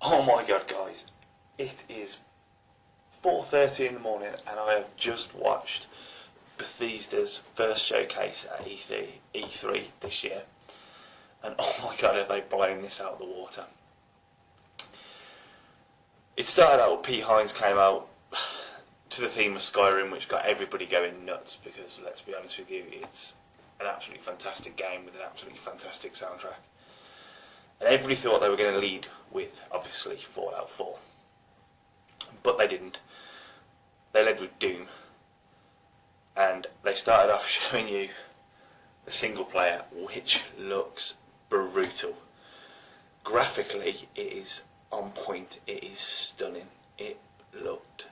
Oh my god, guys, it is 4:30 in the morning and I have just watched Bethesda's first showcase at E3 this year, and oh my god, have they blown this out of the water. It started out, Pete Hines came out to the theme of Skyrim, which got everybody going nuts because, let's be honest with you, it's an absolutely fantastic game with an absolutely fantastic soundtrack. And everybody thought they were going to lead with, obviously, Fallout 4. But they didn't. They led with Doom. And they started off showing you the single player, which looks brutal. Graphically, it is on point. It is stunning. It looked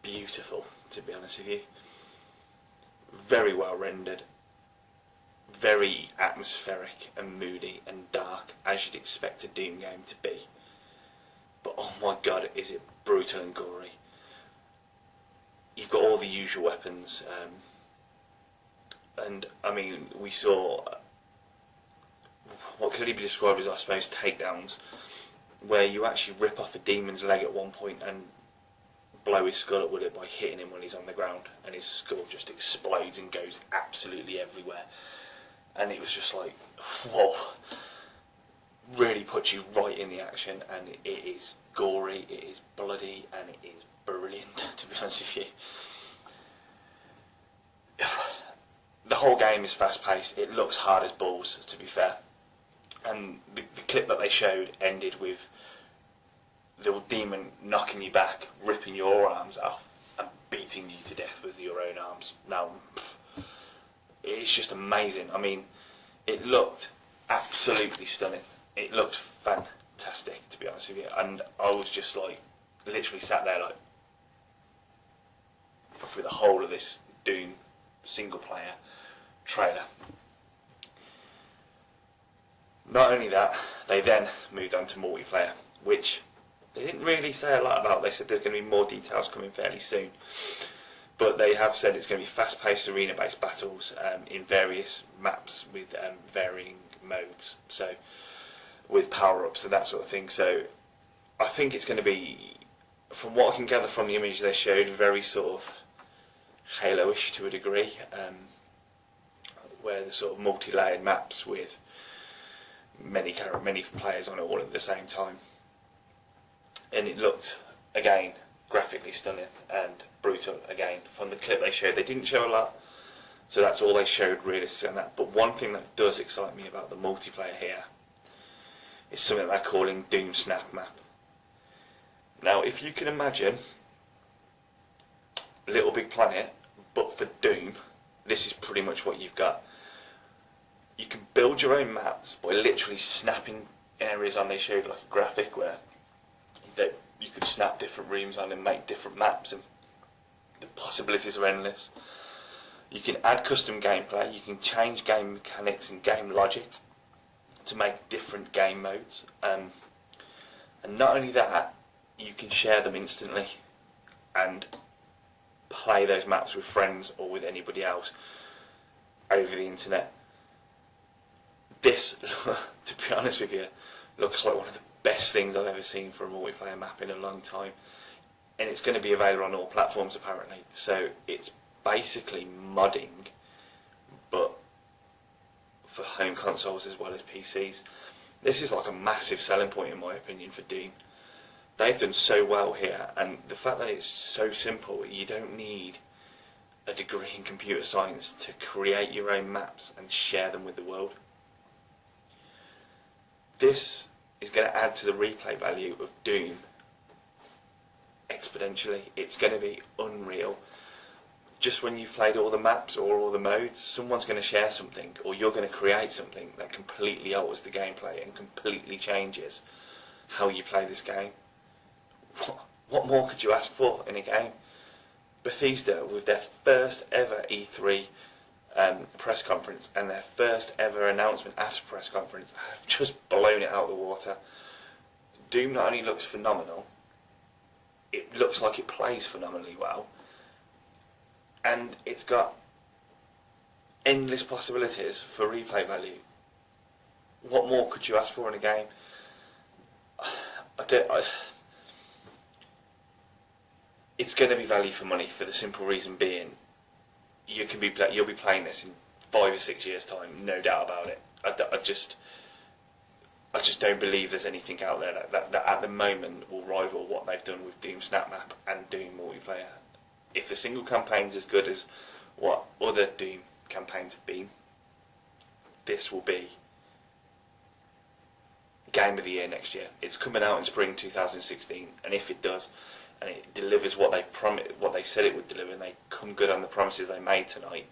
beautiful, to be honest with you. Very well rendered. Very atmospheric and moody and dark, as you'd expect a Doom game to be. But oh my god, is it brutal and gory. You've got all the usual weapons, and I mean, we saw what could only be described as, I suppose, takedowns, where you actually rip off a demon's leg at one point and blow his skull up with it by hitting him when he's on the ground, and his skull just explodes and goes absolutely everywhere. And it was just like, whoa, really puts you right in the action, and it is gory, it is bloody, and it is brilliant, to be honest with you. The whole game is fast paced, it looks hard as balls, to be fair. And the clip that they showed ended with the demon knocking you back, ripping your arms off, and beating you to death with your own arms. Now, it's just amazing. I mean, it looked absolutely stunning. It looked fantastic, to be honest with you. And I was just like, literally sat there like, through the whole of this Doom single player trailer. Not only that, they then moved on to multiplayer, which they didn't really say a lot about. They said there's going to be more details coming fairly soon. But they have said it's going to be fast-paced arena-based battles in various maps with varying modes, so with power-ups and that sort of thing. So I think it's going to be, from what I can gather from the image they showed, very sort of Halo-ish to a degree, where the sort of multi-layered maps with many players on it all at the same time. And it looked, again, graphically stunning and brutal again. From the clip they showed, they didn't show a lot, so that's all they showed realistically on that. But one thing that does excite me about the multiplayer here is something that they're calling Doom Snap Map. Now, if you can imagine Little Big Planet, but for Doom, this is pretty much what you've got. You can build your own maps by literally snapping areas on. They showed like a graphic where you could snap different rooms on and make different maps, and the possibilities are endless. You can add custom gameplay, you can change game mechanics and game logic to make different game modes, and not only that, you can share them instantly and play those maps with friends or with anybody else over the internet. This, to be honest with you, looks like one of the best things I've ever seen for a multiplayer map in a long time, and it's going to be available on all platforms apparently. So it's basically modding, but for home consoles as well as PCs. This is like a massive selling point in my opinion for Doom. They've done so well here, and the fact that it's so simple, you don't need a degree in computer science to create your own maps and share them with the world. This is going to add to the replay value of Doom exponentially. It's going to be unreal. Just when you've played all the maps or all the modes, someone's going to share something, or you're going to create something that completely alters the gameplay and completely changes how you play this game. What more could you ask for in a game? Bethesda, with their first ever E3 press conference and their first ever announcement at a press conference, have just blown it out of the water. Doom not only looks phenomenal, it looks like it plays phenomenally well, and it's got endless possibilities for replay value. What more could you ask for in a game? it's going to be value for money for the simple reason being you'll be playing this in 5 or 6 years' time, no doubt about it. I just don't believe there's anything out there that at the moment will rival what they've done with Doom Snap Map and Doom multiplayer. If the single campaign's as good as what other Doom campaigns have been, this will be Game of the Year next year. It's coming out in spring 2016, and if it does, and it delivers what they've promised, what they said it would deliver, and they come good on the promises they made tonight,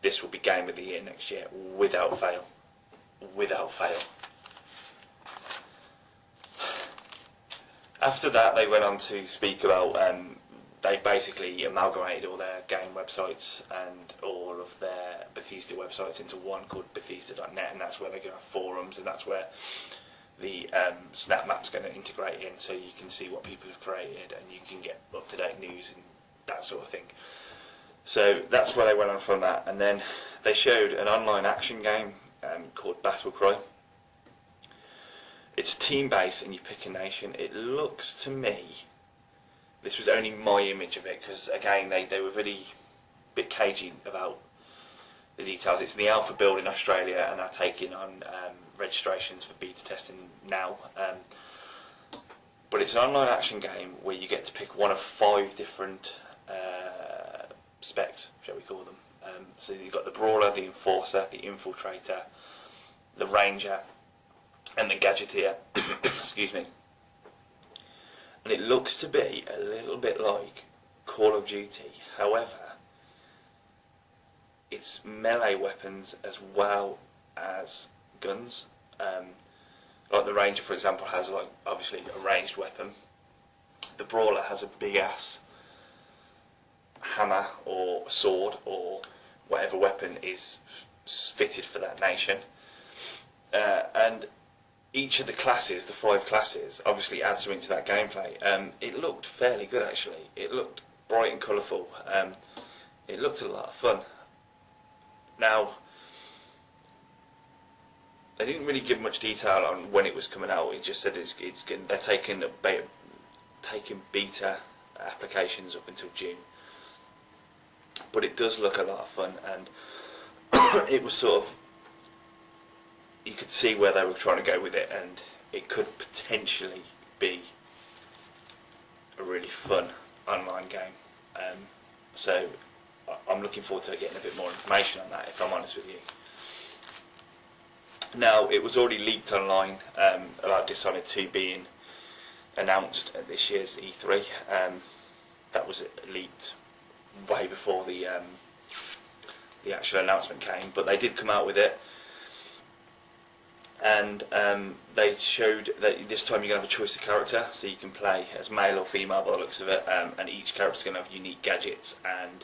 this will be Game of the Year next year, without fail. Without fail. After that, they went on to speak about they've basically amalgamated all their game websites and all of their Bethesda websites into one called Bethesda.net, and that's where they're going to have forums, and that's where the Snap Map's going to integrate in, so you can see what people have created and you can get up-to-date news and that sort of thing. So that's where they went on from that, and then they showed an online action game called Battle Cry. It's team-based and you pick a nation. It looks to me, this was only my image of it, because again they were really a bit cagey about the details. It's in the alpha build in Australia, and they're taking on registrations for beta testing now. But it's an online action game where you get to pick one of 5 different specs, shall we call them. So you've got the Brawler, the Enforcer, the Infiltrator, the Ranger, and the Gadgeteer. Excuse me. And it looks to be a little bit like Call of Duty. However, it's melee weapons as well as guns. Like the Ranger, for example, has like obviously a ranged weapon. The Brawler has a big ass hammer or sword or whatever weapon is fitted for that nation. And each of the classes, the 5 classes, obviously adds something to that gameplay. It looked fairly good actually. It looked bright and colourful. It looked a lot of fun. Now, they didn't really give much detail on when it was coming out. It just said they're taking beta applications up until June. But it does look a lot of fun, and it was sort of, you could see where they were trying to go with it, and it could potentially be a really fun online game. So I'm looking forward to getting a bit more information on that, if I'm honest with you. Now, it was already leaked online about Dishonored 2 being announced at this year's E3. That was leaked way before the actual announcement came, but they did come out with it. And they showed that this time you're going to have a choice of character, so you can play as male or female by the looks of it, and each character's going to have unique gadgets and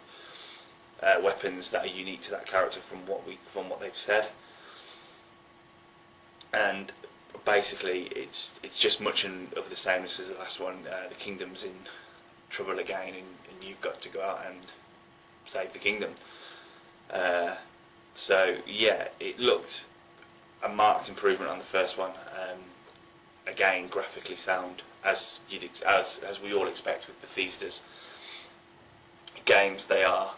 weapons that are unique to that character from what they've said. And basically it's just much of the sameness as the last one. The kingdom's in trouble again, and you've got to go out and save the kingdom. So yeah, it looked a marked improvement on the first one. Again, graphically sound, as we all expect with Bethesda's games. They are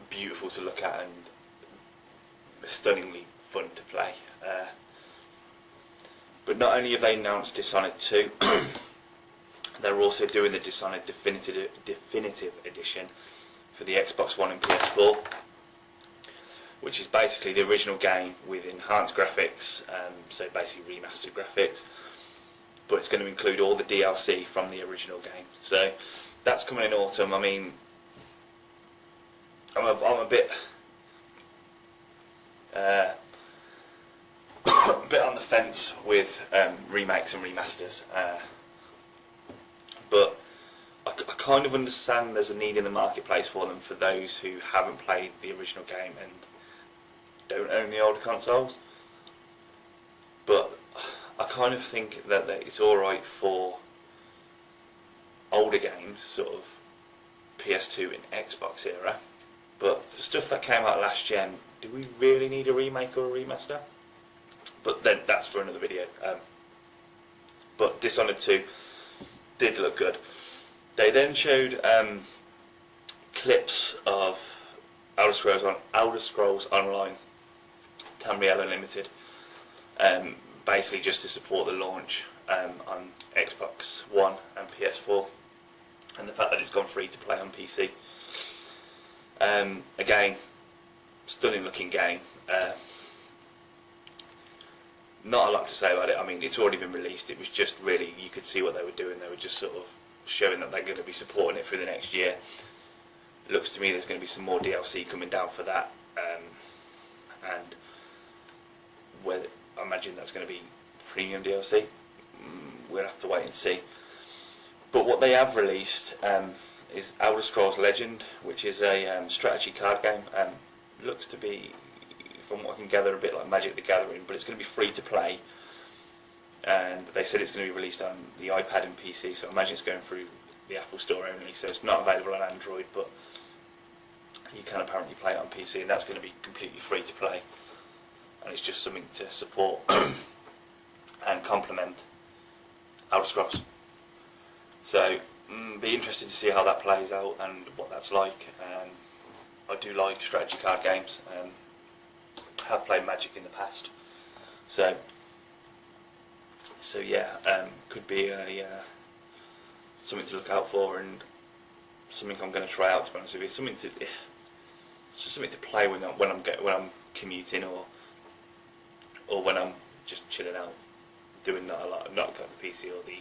beautiful to look at and stunningly fun to play. But not only have they announced Dishonored 2, they're also doing the Dishonored Definitive Edition for the Xbox One and PS4, which is basically the original game with enhanced graphics, so basically remastered graphics, but it's going to include all the DLC from the original game. So that's coming in autumn. I mean, I'm a bit on the fence with remakes and remasters, but I kind of understand there's a need in the marketplace for them for those who haven't played the original game and don't own the older consoles. But I kind of think that it's alright for older games, sort of PS2 and Xbox era, but for stuff that came out last gen, do we really need a remake or a remaster? But then that's for another video. but Dishonored 2 did look good. They then showed clips of Elder Scrolls Online Tamriel Unlimited, basically just to support the launch on Xbox One and PS4, and the fact that it's gone free to play on PC. Again, stunning looking game. Not a lot to say about it. I mean, it's already been released. It was just really, you could see what they were doing. They were just sort of showing that they're going to be supporting it through the next year. It looks to me there's going to be some more DLC coming down for that, and whether, I imagine that's going to be premium DLC. We'll have to wait and see. But what they have released is Elder Scrolls Legend, which is a strategy card game. Looks to be, from what I can gather, a bit like Magic the Gathering, but it's going to be free to play. And they said it's going to be released on the iPad and PC, so I imagine it's going through the Apple Store only, so it's not available on Android, but you can apparently play it on PC, and that's going to be completely free to play. And it's just something to support and complement Elder Scrolls. So, be interested to see how that plays out and what that's like. I do like strategy card games. Have played Magic in the past, so yeah, could be a something to look out for, and something I'm going to try out. To be honest with you, it's just something to play when I'm commuting or when I'm just chilling out, doing not got the PC or the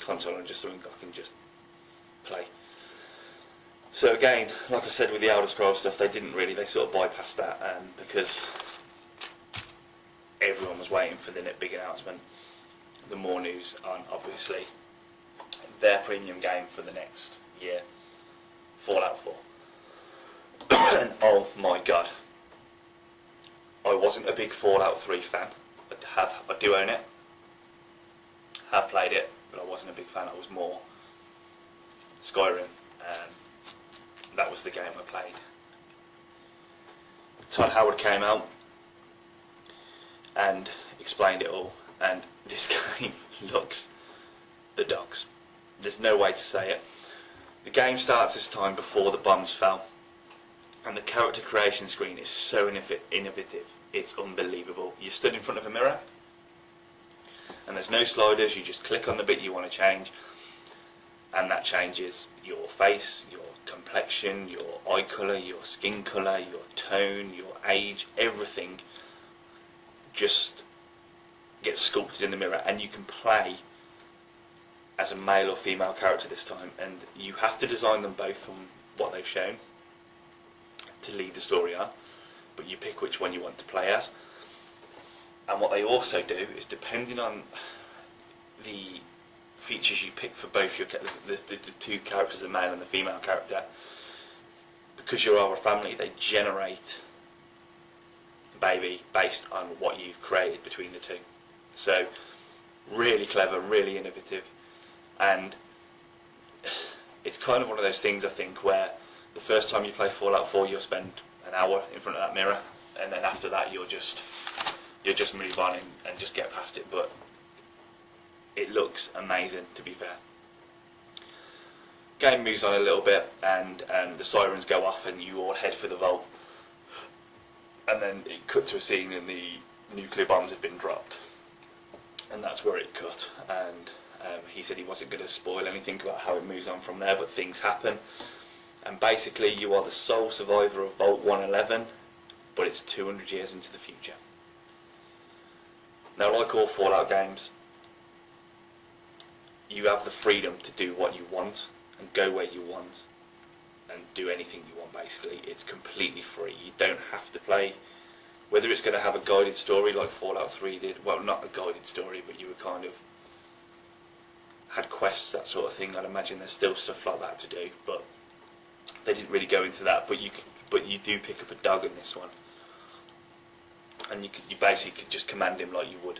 console, and just something I can just play. So again, like I said with the Elder Scrolls stuff, they sort of bypassed that because everyone was waiting for the big announcement, the more news on, obviously, their premium game for the next year, Fallout 4. And oh my god, I wasn't a big Fallout 3 fan. I do own it, have played it, but I wasn't a big fan. I was more Skyrim. That was the game I played. Todd Howard came out and explained it all, and this game looks the dogs. There's no way to say it. The game starts this time before the bombs fell, and the character creation screen is so innovative. It's unbelievable. You're stood in front of a mirror, and there's no sliders. You just click on the bit you want to change, and that changes your face, your complexion, your eye colour, your skin colour, your tone, your age, everything just gets sculpted in the mirror, and you can play as a male or female character this time, and you have to design them both from what they've shown to lead the story on, but you pick which one you want to play as. And what they also do is, depending on the features you pick for both the two characters, the male and the female character, because you are a family, they generate a baby based on what you've created between the two. So really clever, really innovative, and it's kind of one of those things, I think, where the first time you play Fallout 4 you'll spend an hour in front of that mirror, and then after that you'll just move on and just get past it. But it looks amazing, to be fair. Game moves on a little bit, and the sirens go off, and you all head for the vault. And then it cut to a scene, and the nuclear bombs had been dropped, and that's where it cut. And he said he wasn't going to spoil anything about how it moves on from there, but things happen. And basically, you are the sole survivor of Vault 111, but it's 200 years into the future. Now, like all Fallout games, you have the freedom to do what you want and go where you want and do anything you want. Basically, it's completely free. You don't have to play, whether it's going to have a guided story like Fallout 3 did. Well, not a guided story, but you were kind of had quests, that sort of thing. I'd imagine there's still stuff like that to do, but they didn't really go into that. But you do pick up a dog in this one, and you basically could just command him like you would.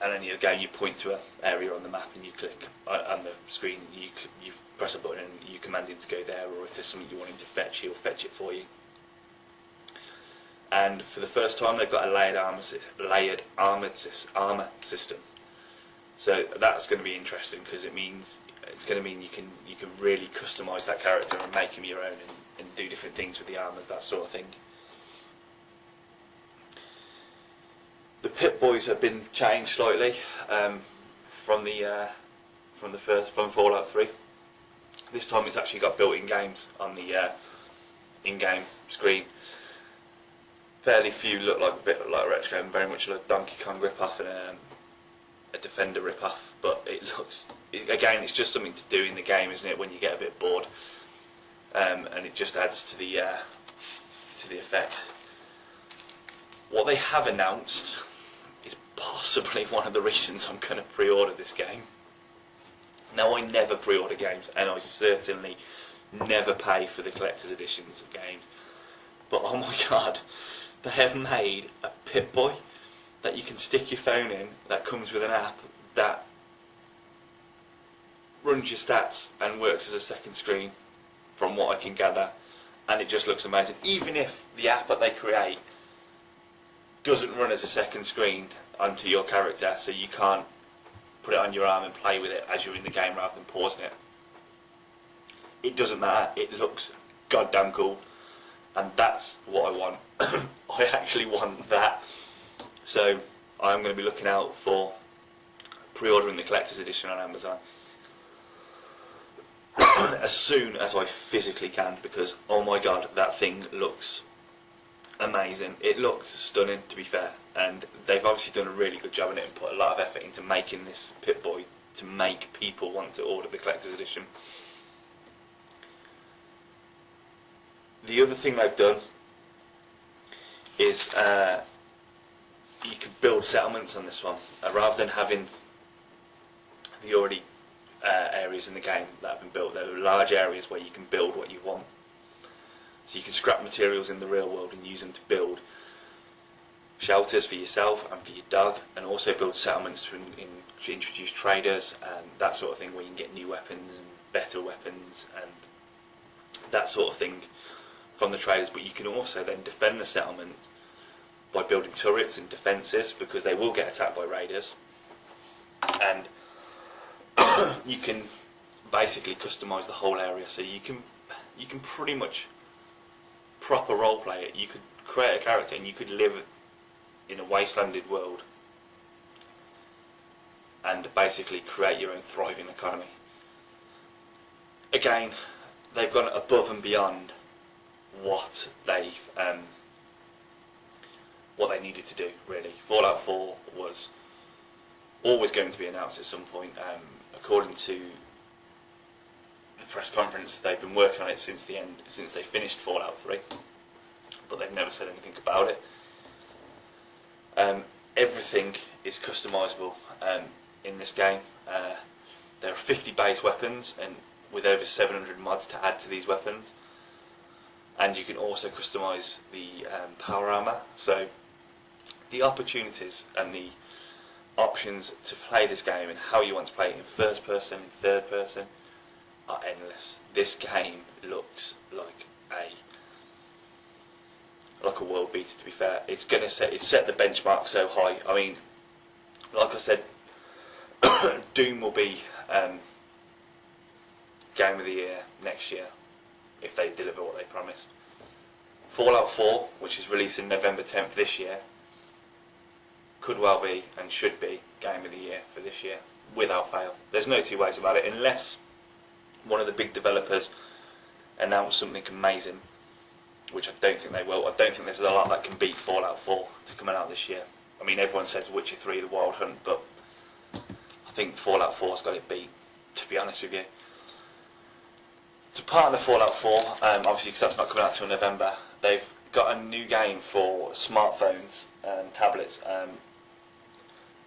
And then again, you point to an area on the map, and you click on the screen. You press a button, and you command him to go there. Or if there's something you want him to fetch, he'll fetch it for you. and for the first time they've got a layered armor system. So that's going to be interesting, because it's going to mean you can really customise that character and make him your own, and do different things with the armours, that sort of thing. The Pip-Boys have been changed slightly from Fallout 3. This time it's actually got built-in games on the in-game screen. Fairly few look like a bit like a retro game, very much like a Donkey Kong rip-off and a Defender rip-off, but again, it's just something to do in the game, isn't it, when you get a bit bored, and it just adds to the effect. What they have announced is possibly one of the reasons I'm going to pre-order this game. Now, I never pre-order games, and I certainly never pay for the collector's editions of games, but oh my god, they have made a Pip-Boy that you can stick your phone in, that comes with an app that runs your stats and works as a second screen, from what I can gather, and it just looks amazing. Even if the app that they create doesn't run as a second screen onto your character, so you can't put it on your arm and play with it as you're in the game rather than pausing it, it doesn't matter, it looks goddamn cool, and that's what I want. I actually want that. So I'm going to be looking out for pre-ordering the collector's edition on Amazon as soon as I physically can, because oh my god, that thing looks amazing. It looks stunning, to be fair, and they've obviously done a really good job in it and put a lot of effort into making this Pip-Boy to make people want to order the collector's edition. The other thing they've done is you can build settlements on this one, rather than having the already areas in the game that have been built. There are large areas where you can build what you want. So you can scrap materials in the real world and use them to build shelters for yourself and for your dog, and also build settlements to introduce traders and that sort of thing, where you can get new weapons and better weapons and that sort of thing from the traders. But you can also then defend the settlement by building turrets and defences, because they will get attacked by raiders, and you can basically customise the whole area. So you can pretty much proper roleplay it. You could create a character and you could live in a wastelanded world and basically create your own thriving economy. Again, they've gone above and beyond what they needed to do, really. Fallout 4 was always going to be announced at some point. According to the press conference, they've been working on it since they finished Fallout 3, but they've never said anything about it. Everything is customisable in this game. There are 50 base weapons, and with over 700 mods to add to these weapons, and you can also customise the power armour. So the opportunities and the options to play this game and how you want to play it, in first person, in third person, are endless. This game looks like a world beater, to be fair. It's set the benchmark so high. I mean, like I said, Doom will be Game of the Year next year if they deliver what they promised. Fallout 4, which is releasing November 10th this year, could well be and should be Game of the Year for this year, without fail. There's no two ways about it, unless one of the big developers announce something amazing, which I don't think they will. I don't think there's a lot that can beat Fallout 4 to come out this year. I mean, everyone says Witcher 3, The Wild Hunt, but I think Fallout 4's got it beat, to be honest with you. To part of the Fallout 4, obviously because that's not coming out till November, they've got a new game for smartphones and tablets,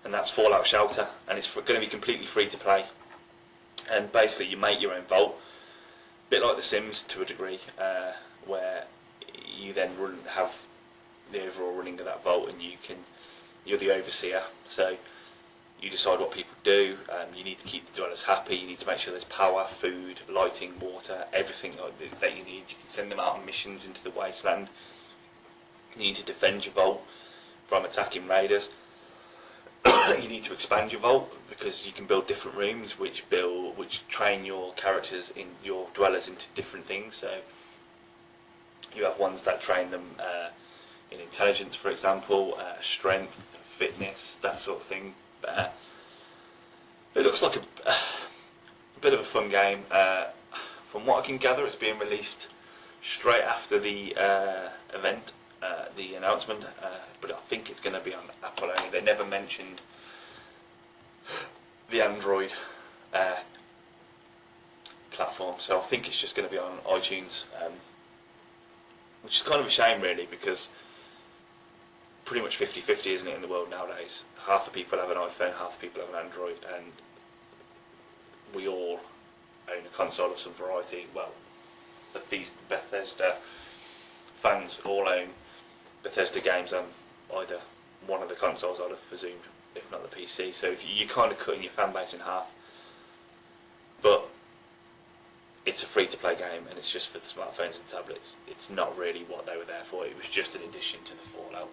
and that's Fallout Shelter, and it's going to be completely free to play. And basically you make your own vault, a bit like The Sims to a degree, where you then have the overall running of that vault, and you're the overseer. So you decide what people do. You need to keep the dwellers happy. You need to make sure there's power, food, lighting, water, everything that you need. You can send them out on missions into the wasteland. You need to defend your vault from attacking raiders. You need to expand your vault because you can build different rooms which train your characters, in your dwellers, into different things. So you have ones that train them in intelligence, for example, strength, fitness, that sort of thing. It looks like a bit of a fun game. From what I can gather, it's being released straight after the event, the announcement, but I think it's going to be on Apple only. They never mentioned the Android platform, so I think it's just going to be on iTunes, which is kind of a shame really, because pretty much 50-50, isn't it, in the world nowadays? Half the people have an iPhone, half the people have an Android, and we all own a console of some variety. Well, Bethesda fans all own Bethesda games on either one of the consoles, I'd have presumed, if not the PC. So you're kind of cutting your fan base in half. But it's a free-to-play game, and it's just for the smartphones and tablets. It's not really what they were there for. It was just an addition to the Fallout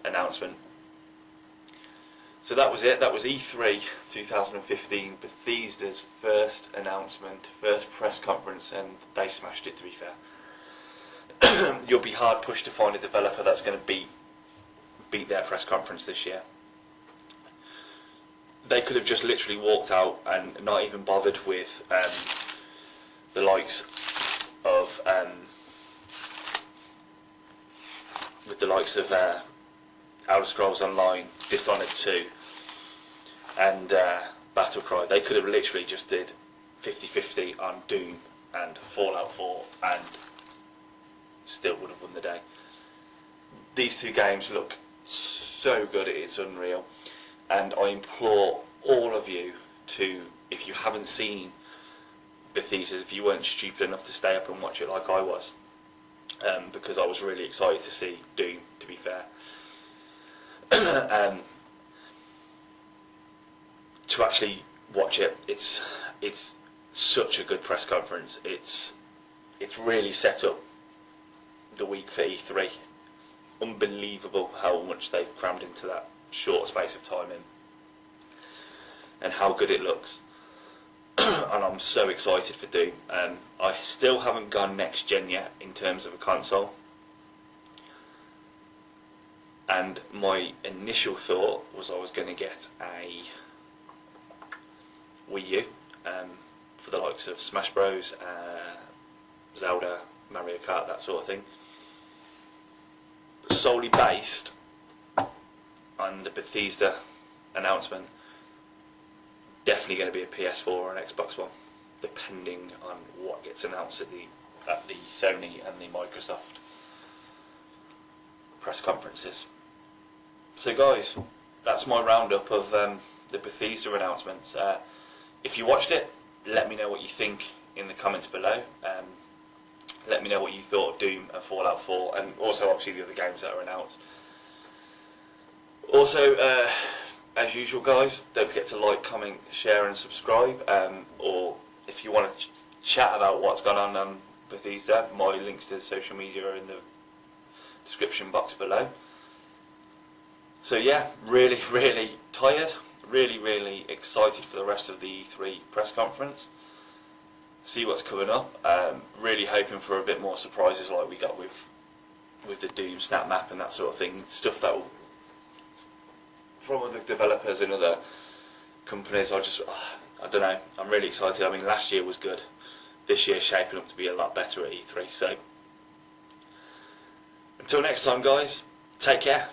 announcement. So that was it. That was E3 2015, Bethesda's first announcement, first press conference, and they smashed it, to be fair. You'll be hard pushed to find a developer that's going to beat their press conference this year. They could have just literally walked out and not even bothered with the likes of Elder Scrolls Online, Dishonored 2, and Battlecry. They could have literally just did 50-50 on Doom and Fallout 4 and still would have won the day. These two games look so good, it's unreal, and I implore all of you to, if you haven't seen Bethesda's, if you weren't stupid enough to stay up and watch it like I was, because I was really excited to see Doom, to be fair, to actually watch it. It's such a good press conference. It's really set up the week for E3. Unbelievable how much they've crammed into that short space of time and how good it looks. And I'm so excited for Doom. I still haven't gone next gen yet in terms of a console, and my initial thought was I was going to get a Wii U for the likes of Smash Bros, Zelda, Mario Kart, that sort of thing, solely based on the Bethesda announcement. Definitely going to be a PS4 or an Xbox One, depending on what gets announced at the Sony and the Microsoft press conferences. So guys, that's my roundup of the Bethesda announcements. If you watched it, let me know what you think in the comments below. Let me know what you thought of Doom and Fallout 4, and also obviously the other games that are announced. Also, as usual guys, don't forget to like, comment, share and subscribe, or if you want to chat about what's gone on Bethesda, my links to social media are in the description box below. So yeah, really tired, really excited for the rest of the E3 press conference. See what's coming up. Really hoping for a bit more surprises like we got with the Doom snap map and that sort of thing. Stuff that will, from other developers and other companies. I don't know. I'm really excited. I mean, last year was good. This year's shaping up to be a lot better at E3. So until next time, guys. Take care.